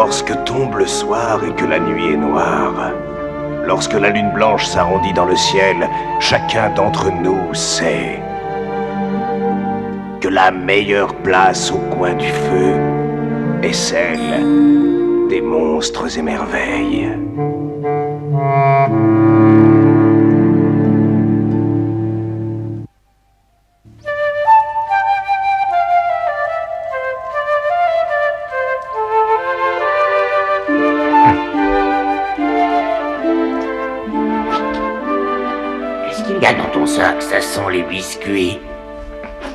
Lorsque tombe le soir et que la nuit est noire, lorsque la lune blanche s'arrondit dans le ciel, chacun d'entre nous sait que la meilleure place au coin du feu est celle des monstres et merveilles. Qu'est-ce qu'il y a dans ton sac? Ça sent les biscuits.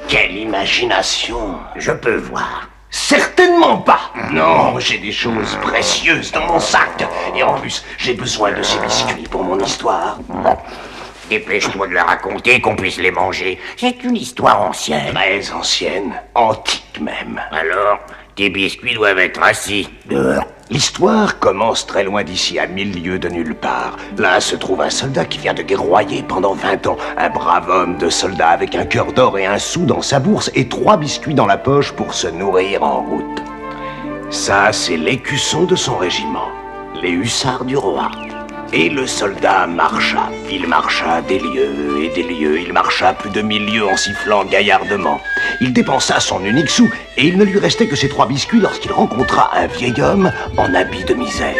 Quelle imagination! Je peux voir. Certainement pas! Non, j'ai des choses précieuses dans mon sac. Et en plus, j'ai besoin de ces biscuits pour mon histoire. Dépêche-toi de la raconter, qu'on puisse les manger. C'est une histoire ancienne. Très ancienne, antique même. Alors, tes biscuits doivent être assis. L'histoire commence très loin d'ici, à 1000 lieues de nulle part. Là se trouve un soldat qui vient de guerroyer pendant 20 ans. Un brave homme de soldat avec un cœur d'or et un sou dans sa bourse et 3 biscuits dans la poche pour se nourrir en route. Ça, c'est l'écusson de son régiment, les hussards du roi. Et le soldat marcha. Il marcha des lieues et des lieues. Il marcha plus de 1000 lieues en sifflant gaillardement. Il dépensa son unique sou et il ne lui restait que ces 3 biscuits lorsqu'il rencontra un vieil homme en habit de misère.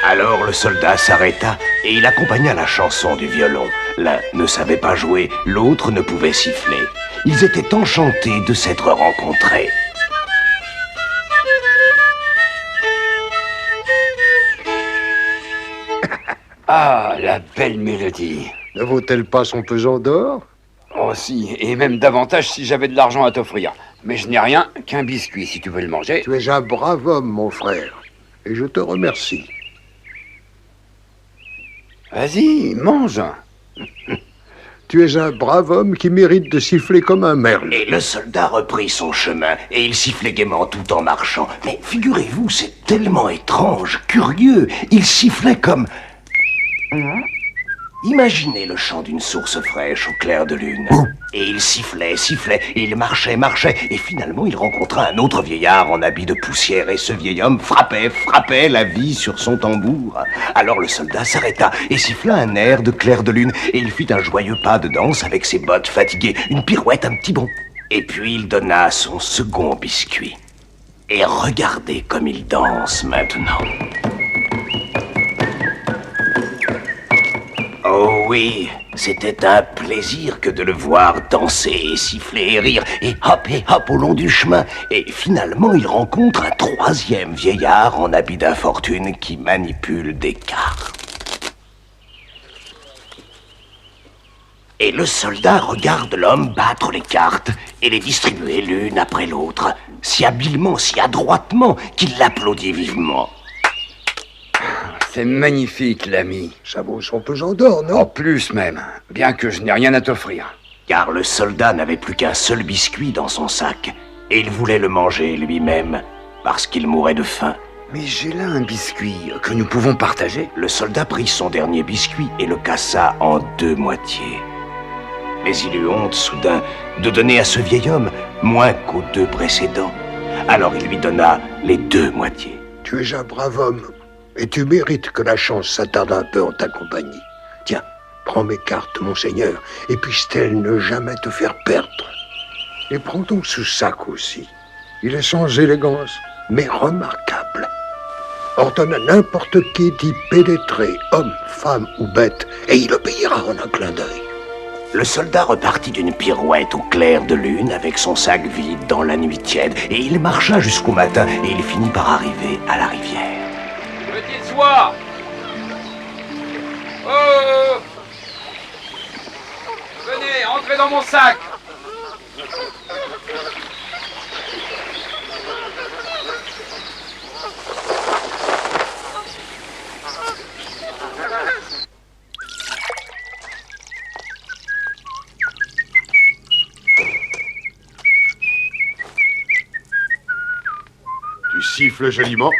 Alors le soldat s'arrêta et il accompagna la chanson du violon. L'un ne savait pas jouer, l'autre ne pouvait siffler. Ils étaient enchantés de s'être rencontrés. Ah, la belle mélodie. Ne vaut-elle pas son pesant d'or? Oh si, et même davantage si j'avais de l'argent à t'offrir. Mais je n'ai rien qu'un biscuit, si tu veux le manger. Tu es un brave homme, mon frère, et je te remercie. Vas-y, mange. Tu es un brave homme qui mérite de siffler comme un merle. Et le soldat reprit son chemin, et il sifflait gaiement tout en marchant. Mais figurez-vous, c'est tellement étrange, curieux, il sifflait comme... Imaginez le chant d'une source fraîche au clair de lune. Et il sifflait, sifflait, et il marchait, marchait, et finalement il rencontra un autre vieillard en habit de poussière, et ce vieil homme frappait la vie sur son tambour. Alors le soldat s'arrêta et siffla un air de clair de lune, et il fit un joyeux pas de danse avec ses bottes fatiguées, une pirouette, un petit bond. Et puis il donna son second biscuit. Et regardez comme il danse maintenant. Oh oui, c'était un plaisir que de le voir danser et siffler et rire, et hop au long du chemin. Et finalement, il rencontre un 3e vieillard en habit d'infortune qui manipule des cartes. Et le soldat regarde l'homme battre les cartes et les distribuer l'une après l'autre, si habilement, si adroitement, qu'il l'applaudit vivement. C'est magnifique, l'ami. Ça vaut son pesant d'or, non? En plus même, bien que je n'ai rien à t'offrir. Car le soldat n'avait plus qu'un seul biscuit dans son sac, et il voulait le manger lui-même, parce qu'il mourait de faim. Mais j'ai là un biscuit que nous pouvons partager. Le soldat prit son dernier biscuit et le cassa en 2 moitiés. Mais il eut honte soudain de donner à ce vieil homme moins qu'aux 2 précédents. Alors il lui donna les 2 moitiés. Tu es un brave homme, et tu mérites que la chance s'attarde un peu en ta compagnie. Tiens, prends mes cartes, monseigneur, et puisse-t-elle ne jamais te faire perdre. Et prends donc ce sac aussi. Il est sans élégance, mais remarquable. Ordonne à n'importe qui d'y pénétrer, homme, femme ou bête, et il obéira en un clin d'œil. Le soldat repartit d'une pirouette au clair de lune avec son sac vide dans la nuit tiède, et il marcha jusqu'au matin, et il finit par arriver à la rivière. Petite soie! Oh! Venez, entrez dans mon sac! Tu siffles joliment.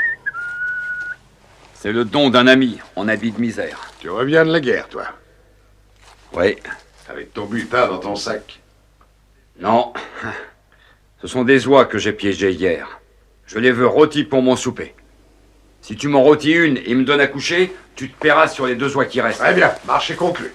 C'est le don d'un ami en habit de misère. Tu reviens de la guerre, toi. Oui. Avec ton butin dans ton sac. Non. Ce sont des oies que j'ai piégées hier. Je les veux rôties pour mon souper. Si tu m'en rôtis une et me donnes à coucher, tu te paieras sur les 2 oies qui restent. Très bien, marché conclu.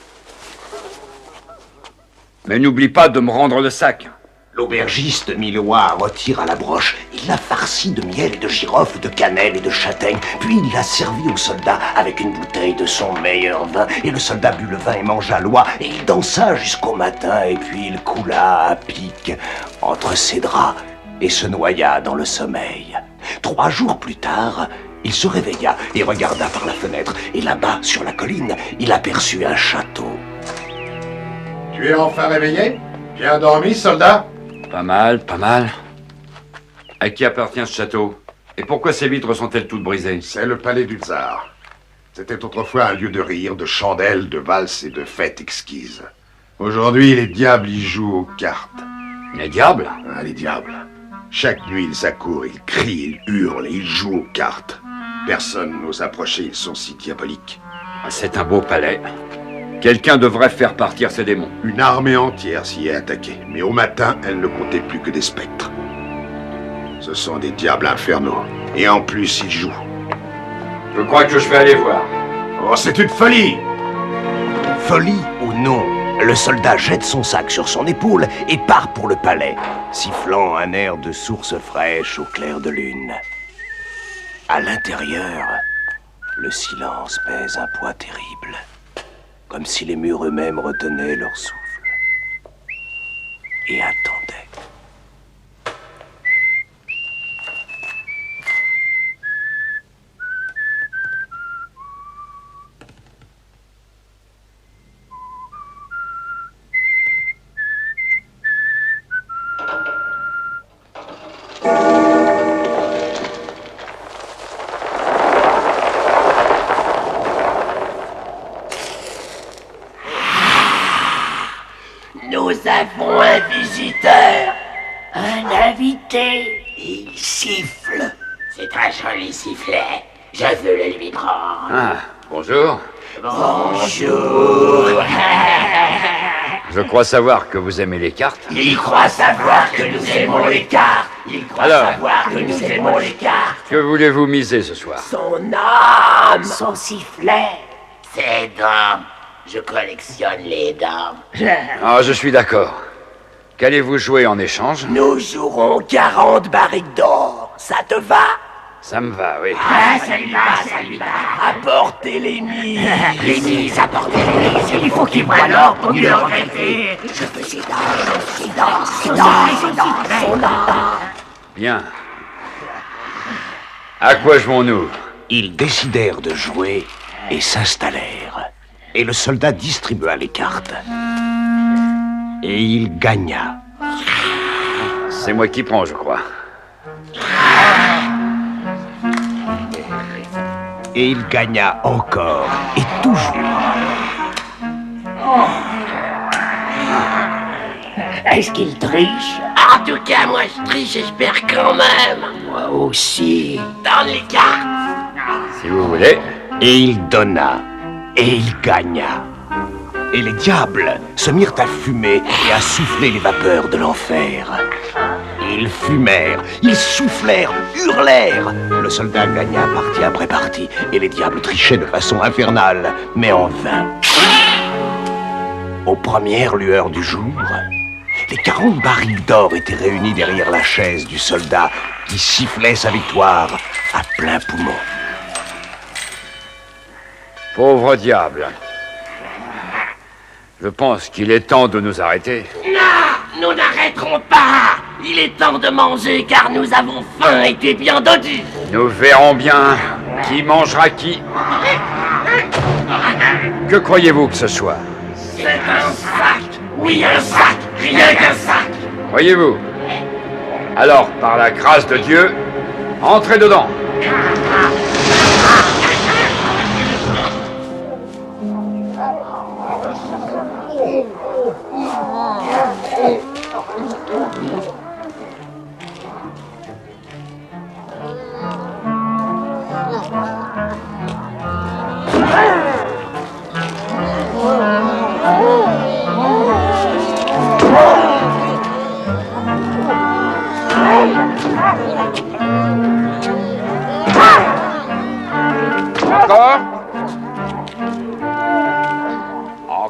Mais n'oublie pas de me rendre le sac. L'aubergiste mit l'oie à rôtir à la broche. Il l'a farci de miel et de girofle, de cannelle et de châtaigne. Puis il l'a servi au soldat avec une bouteille de son meilleur vin. Et le soldat but le vin et mangea l'oie. Et il dansa jusqu'au matin. Et puis il coula à pic entre ses draps et se noya dans le sommeil. 3 jours plus tard, il se réveilla et regarda par la fenêtre. Et là-bas, sur la colline, il aperçut un château. Tu es enfin réveillé? Bien dormi, soldat? Pas mal, pas mal. À qui appartient ce château? Et pourquoi ces vitres sont-elles toutes brisées? C'est le palais du tsar. C'était autrefois un lieu de rire, de chandelles, de valses et de fêtes exquises. Aujourd'hui, les diables y jouent aux cartes. Les diables? Ah, les diables. Chaque nuit, ils accourent, ils crient, ils hurlent et ils jouent aux cartes. Personne n'ose approcher, ils sont si diaboliques. C'est un beau palais. Quelqu'un devrait faire partir ces démons. Une armée entière s'y est attaquée, mais au matin, elle ne comptait plus que des spectres. Ce sont des diables infernaux. Et en plus, ils jouent. Je crois que je vais aller voir. Oh, c'est une folie! Folie ou non, le soldat jette son sac sur son épaule et part pour le palais, sifflant un air de source fraîche au clair de lune. À l'intérieur, le silence pèse un poids terrible, comme si les murs eux-mêmes retenaient leur souffle et attendaient. Nous avons un visiteur. Un invité. Il siffle. C'est un joli sifflet. Je veux le lui prendre. Ah, bonjour. Bonjour. Je crois savoir que vous aimez les cartes. Il croit savoir que nous aimons les cartes. Il croit Alors. savoir que nous aimons les cartes. Que voulez-vous miser ce soir? Son âme. Son sifflet. Ses dents. Je collectionne les dents. Ah, je suis d'accord. Qu'allez-vous jouer en échange? Nous jouerons 40 barriques d'or. Ça te va? Ça me va, oui. Ah, ça lui va, ça lui va. Apportez les mises. Les mises, apportez les mises. Il faut qu'il voie l'or pour mieux le regretter. Je veux ses dents, ses dents, ses dents, son dent. Bien. À quoi jouons-nous? Ils décidèrent de jouer et s'installèrent. Et le soldat distribua les cartes. Et il gagna. C'est moi qui prends, je crois. Et il gagna encore et toujours. Est-ce qu'il triche? En tout cas, moi je triche, j'espère quand même. Moi aussi. Donne les cartes. Si vous voulez. Et il donna. Et il gagna. Et les diables se mirent à fumer et à souffler les vapeurs de l'enfer. Ils fumèrent, ils soufflèrent, hurlèrent. Le soldat gagna partie après partie, et les diables trichaient de façon infernale, mais en vain. Aux premières lueurs du jour, les 40 barriques d'or étaient réunies derrière la chaise du soldat qui sifflait sa victoire à plein poumon. Pauvre diable. Je pense qu'il est temps de nous arrêter. Non, nous n'arrêterons pas. Il est temps de manger car nous avons faim et tu es bien dodu. Nous verrons bien qui mangera qui. Que croyez-vous que ce soit? C'est un sac. Oui, un sac. Rien qu'un sac. Croyez-vous? Alors, par la grâce de Dieu, entrez dedans.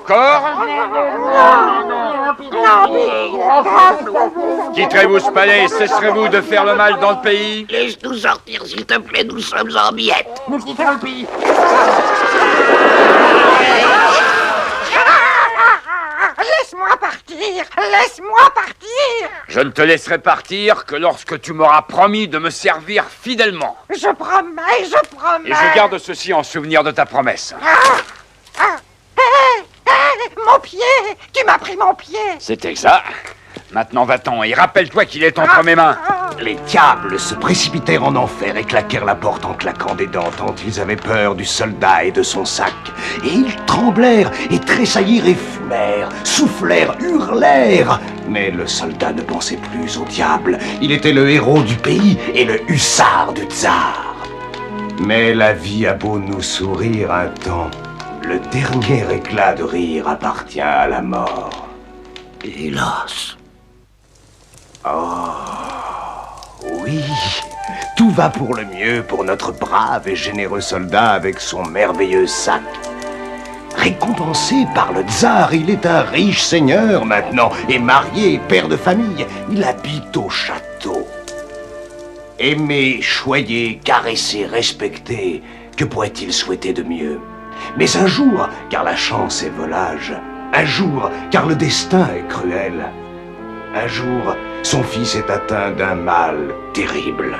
Encore? Quitterez-vous ce palais et cesserez-vous de faire le mal dans le pays? Laisse-nous sortir, s'il te plaît, nous sommes en miettes. Nous quittons le pays. Laisse-moi partir! Laisse-moi partir! Je ne te laisserai partir que lorsque tu m'auras promis de me servir fidèlement. Je promets, je promets! Et je garde ceci en souvenir de ta promesse. Mon pied! Tu m'as pris mon pied! C'est exact. Maintenant va-t'en et rappelle-toi qu'il est entre mes mains. Les diables se précipitèrent en enfer et claquèrent la porte en claquant des dents tant ils avaient peur du soldat et de son sac. Et ils tremblèrent et tressaillirent et fumèrent, soufflèrent, hurlèrent. Mais le soldat ne pensait plus au diable. Il était le héros du pays et le hussard du tsar. Mais la vie a beau nous sourire un temps, le dernier éclat de rire appartient à la mort. Hélas. Oui, tout va pour le mieux pour notre brave et généreux soldat avec son merveilleux sac. Récompensé par le tsar, il est un riche seigneur maintenant, et marié, père de famille. Il habite au château. Aimé, choyé, caressé, respecté, que pourrait-il souhaiter de mieux? Mais un jour, car la chance est volage, un jour, car le destin est cruel, un jour, son fils est atteint d'un mal terrible.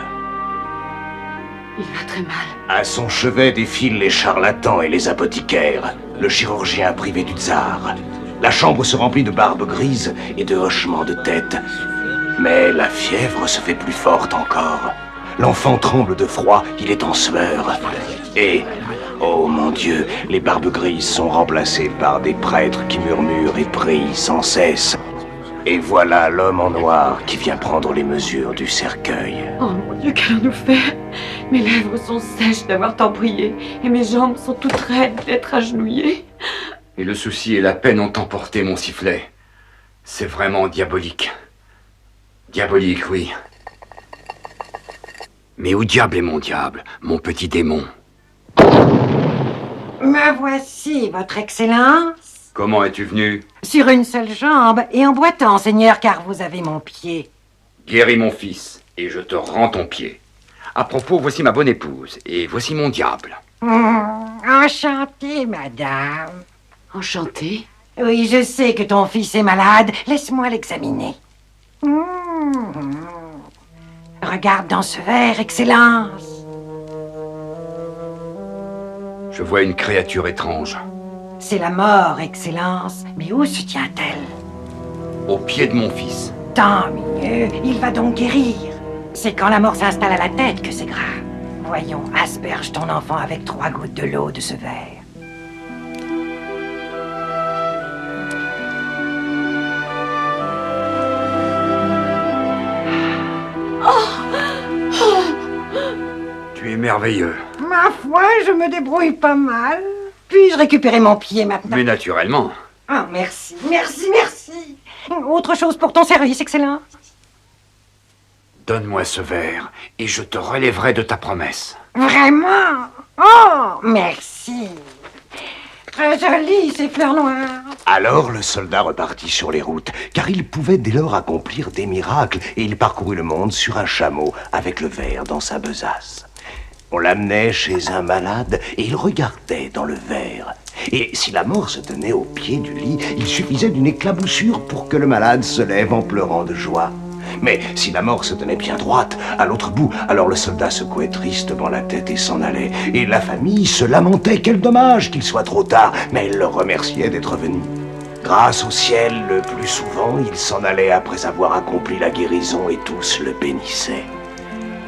Il va très mal. À son chevet défilent les charlatans et les apothicaires, le chirurgien privé du tsar. La chambre se remplit de barbes grises et de hochements de tête. Mais la fièvre se fait plus forte encore. L'enfant tremble de froid, il est en sueur. Et, oh mon Dieu, les barbes grises sont remplacées par des prêtres qui murmurent et prient sans cesse. Et voilà l'homme en noir qui vient prendre les mesures du cercueil. Oh mon Dieu, qu'allons-nous faire? Mes lèvres sont sèches d'avoir tant prié, et mes jambes sont toutes raides d'être agenouillées. Et le souci et la peine ont emporté mon sifflet. C'est vraiment diabolique. Diabolique, oui. Mais où diable est mon diable, mon petit démon? Me voici, votre Excellence. Comment es-tu venu? Sur une seule jambe et en boitant, Seigneur, car vous avez mon pied. Guéris mon fils, et je te rends ton pied. À propos, voici ma bonne épouse, et voici mon diable. Enchantée, madame. Enchantée. Oui, je sais que ton fils est malade. Laisse-moi l'examiner. Regarde dans ce verre, Excellence. Je vois une créature étrange. C'est la mort, Excellence. Mais où se tient-elle? Au pied de mon fils. Tant mieux, il va donc guérir. C'est quand la mort s'installe à la tête que c'est grave. Voyons, asperge ton enfant avec 3 gouttes de l'eau de ce verre. Tu es merveilleux. Ma foi, je me débrouille pas mal. Puis-je récupérer mon pied maintenant? Mais naturellement. Ah, merci, merci, merci. Autre chose pour ton service, Excellence? Donne-moi ce verre, et je te relèverai de ta promesse. Vraiment? Oh, merci. Très joli, ces fleurs noires. Alors le soldat repartit sur les routes, car il pouvait dès lors accomplir des miracles, et il parcourut le monde sur un chameau, avec le verre dans sa besace. On l'amenait chez un malade, et il regardait dans le verre. Et si la mort se tenait au pied du lit, il suffisait d'une éclaboussure pour que le malade se lève en pleurant de joie. Mais si la mort se tenait bien droite, à l'autre bout, alors le soldat secouait tristement la tête et s'en allait. Et la famille se lamentait, quel dommage qu'il soit trop tard, mais elle le remerciait d'être venu. Grâce au ciel, le plus souvent, il s'en allait après avoir accompli la guérison et tous le bénissaient.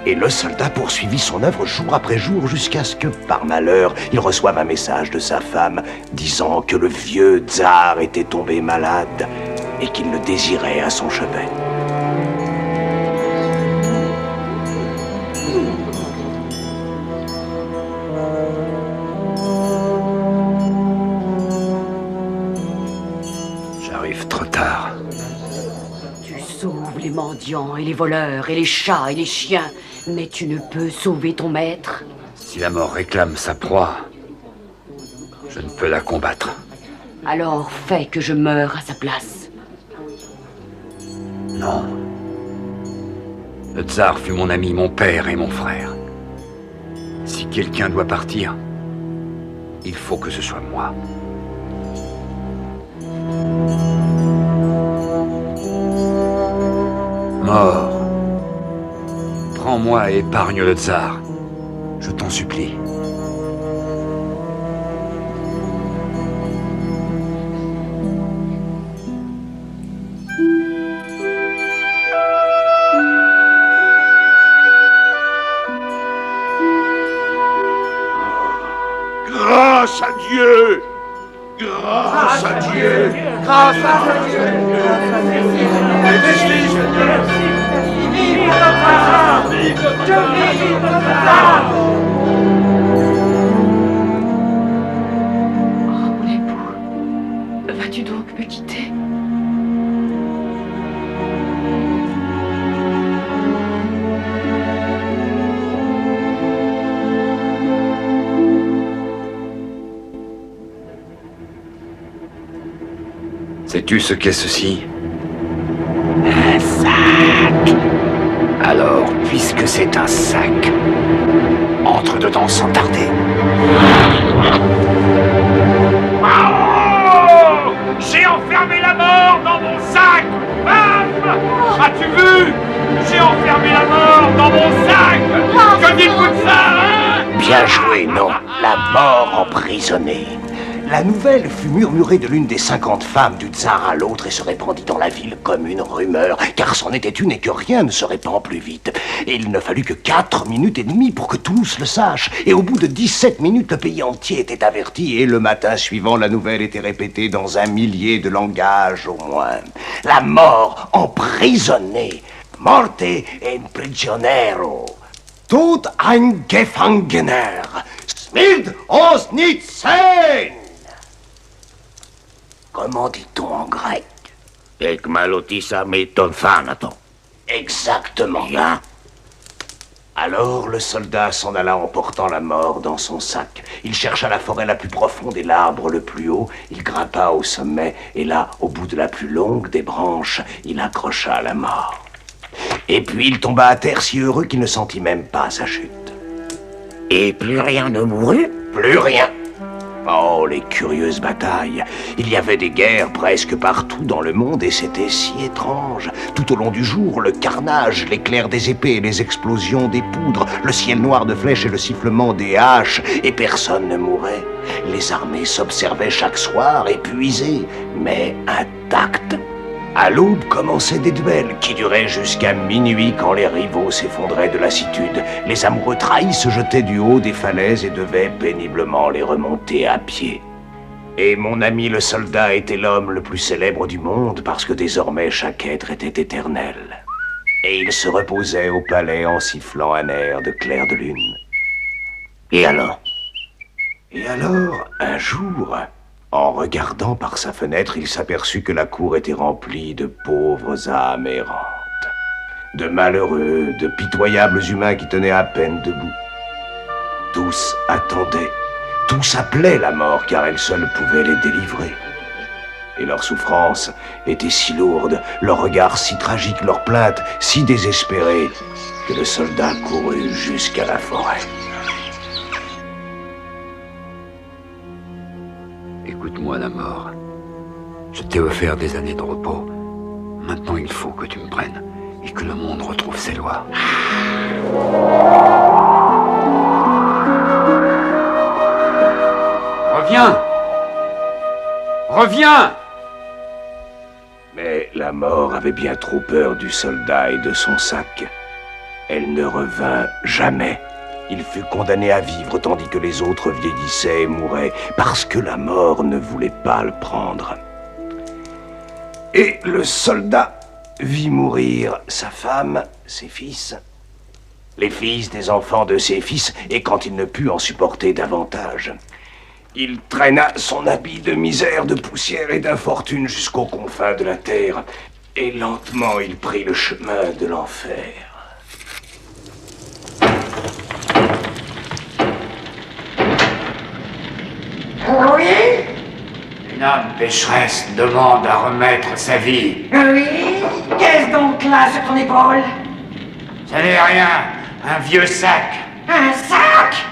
Et le soldat poursuivit son œuvre jour après jour jusqu'à ce que, par malheur, il reçoive un message de sa femme disant que le vieux tsar était tombé malade et qu'il le désirait à son chevet. J'arrive trop tard. Tu sauves les mendiants et les voleurs et les chats et les chiens, mais tu ne peux sauver ton maître. Si la mort réclame sa proie, je ne peux la combattre. Alors fais que je meure à sa place. Non. Le tsar fut mon ami, mon père et mon frère. Si quelqu'un doit partir, il faut que ce soit moi. Mort. Prends-moi et épargne le tsar. Je t'en supplie. Grâce à Dieu! Grâce à Dieu! Grâce à Dieu! Oh, mon époux, vas-tu donc me quitter? Sais-tu ce qu'est ceci? Un sac. Alors, puisque c'est un sac, entre dedans sans tarder. Oh! J'ai enfermé la mort dans mon sac! Bam! As-tu vu? J'ai enfermé la mort dans mon sac! Que dites-vous de ça, hein? Bien joué, non. La mort emprisonnée. La nouvelle fut murmurée de l'une des 50 femmes du tsar à l'autre et se répandit dans la ville comme une rumeur, car c'en était une et que rien ne se répand plus vite. Et il ne fallut que 4 minutes et demie pour que Toulouse le sache. Et au bout de 17 minutes, le pays entier était averti et le matin suivant, la nouvelle était répétée dans 1 millier de langages au moins. La mort emprisonnée. Morte en prigioniero. Tout ein Gefangener. Smild os nicht sein. Comment dit-on en grec? Ekmalotissa meton thanaton. Exactement. Bien. Alors le soldat s'en alla en portant la mort dans son sac. Il chercha la forêt la plus profonde et l'arbre le plus haut. Il grimpa au sommet et là, au bout de la plus longue des branches, il accrocha la mort. Et puis il tomba à terre si heureux qu'il ne sentit même pas sa chute. Et plus rien ne mourut? Plus rien. Oh, les curieuses batailles. Il y avait des guerres presque partout dans le monde et c'était si étrange. Tout au long du jour, le carnage, l'éclair des épées, les explosions des poudres, le ciel noir de flèches et le sifflement des haches, et personne ne mourait. Les armées s'observaient chaque soir, épuisées, mais intactes. À l'aube commençaient des duels qui duraient jusqu'à minuit quand les rivaux s'effondraient de lassitude. Les amoureux trahis se jetaient du haut des falaises et devaient péniblement les remonter à pied. Et mon ami le soldat était l'homme le plus célèbre du monde parce que désormais chaque être était éternel. Et il se reposait au palais en sifflant un air de clair de lune. Et alors? Et alors, un jour, en regardant par sa fenêtre, il s'aperçut que la cour était remplie de pauvres âmes errantes, de malheureux, de pitoyables humains qui tenaient à peine debout. Tous attendaient, tous appelaient la mort car elle seule pouvait les délivrer. Et leur souffrance était si lourde, leur regard si tragique, leurs plaintes si désespérées, que le soldat courut jusqu'à la forêt. Écoute-moi, la mort. Je t'ai offert des années de repos. Maintenant, il faut que tu me prennes et que le monde retrouve ses lois. Reviens! Reviens! Mais la mort avait bien trop peur du soldat et de son sac. Elle ne revint jamais. Il fut condamné à vivre tandis que les autres vieillissaient et mouraient parce que la mort ne voulait pas le prendre. Et le soldat vit mourir sa femme, ses fils, les fils des enfants de ses fils, et quand il ne put en supporter davantage, il traîna son habit de misère, de poussière et d'infortune jusqu'aux confins de la terre, et lentement il prit le chemin de l'enfer. Oui? Une âme pécheresse demande à remettre sa vie. Oui? Qu'est-ce donc là sur ton épaule? Ça n'est rien, un vieux sac. Un sac?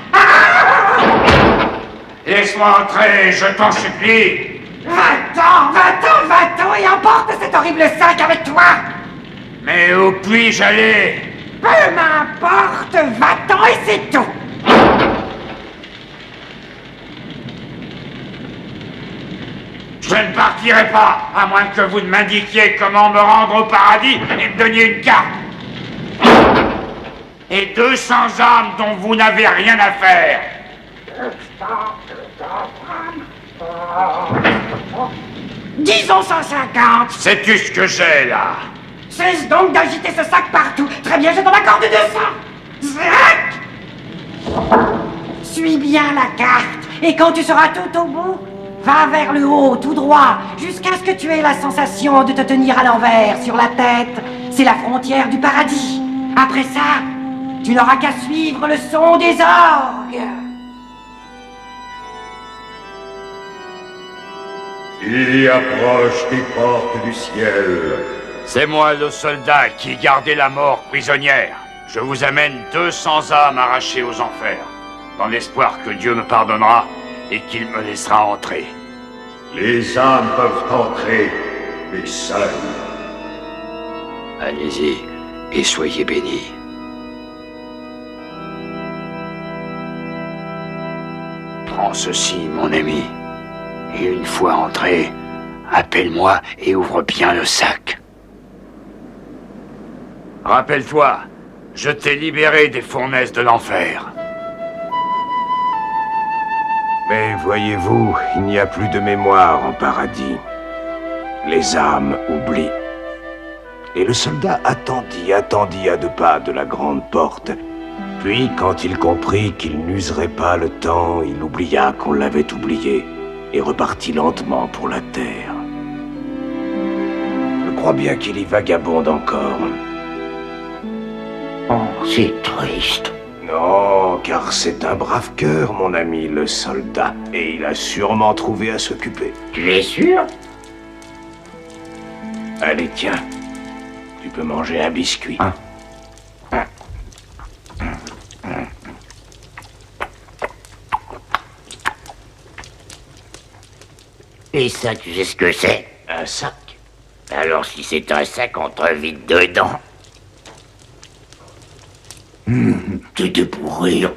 Laisse-moi entrer, je t'en supplie. Va-t'en, va-t'en, va-t'en et emporte cet horrible sac avec toi! Mais où puis-je aller? Peu m'importe, va-t'en et c'est tout! Je ne partirai pas, à moins que vous ne m'indiquiez comment me rendre au paradis et me donniez une carte. Et 200 âmes dont vous n'avez rien à faire. Disons 150! Sais-tu ce que j'ai là? Cesse donc d'agiter ce sac partout! Très bien, je t'en accorde 200! Zac! Suis bien la carte, et quand tu seras tout au bout, va vers le haut, tout droit, jusqu'à ce que tu aies la sensation de te tenir à l'envers, sur la tête. C'est la frontière du paradis. Après ça, tu n'auras qu'à suivre le son des orgues. Qui approche des portes du ciel? C'est moi le soldat qui gardait la mort prisonnière. Je vous amène 200 âmes arrachées aux enfers, dans l'espoir que Dieu me pardonnera et qu'il me laissera entrer. Les âmes peuvent entrer, mais seules. Allez-y et soyez bénis. Prends ceci, mon ami, et une fois entré, appelle-moi et ouvre bien le sac. Rappelle-toi, je t'ai libéré des fournaises de l'enfer. Mais voyez-vous, il n'y a plus de mémoire en paradis. Les âmes oublient. Et le soldat attendit à 2 pas de la grande porte. Puis, quand il comprit qu'il n'userait pas le temps, il oublia qu'on l'avait oublié et repartit lentement pour la terre. Je crois bien qu'il y vagabonde encore. Oh, c'est triste. Non, car c'est un brave cœur, mon ami, le soldat. Et il a sûrement trouvé à s'occuper. Tu es sûr? Allez, tiens. Tu peux manger un biscuit. Et ça, tu sais ce que c'est? Un sac. Alors si c'est un sac, on te vide dedans. C'était pour rire.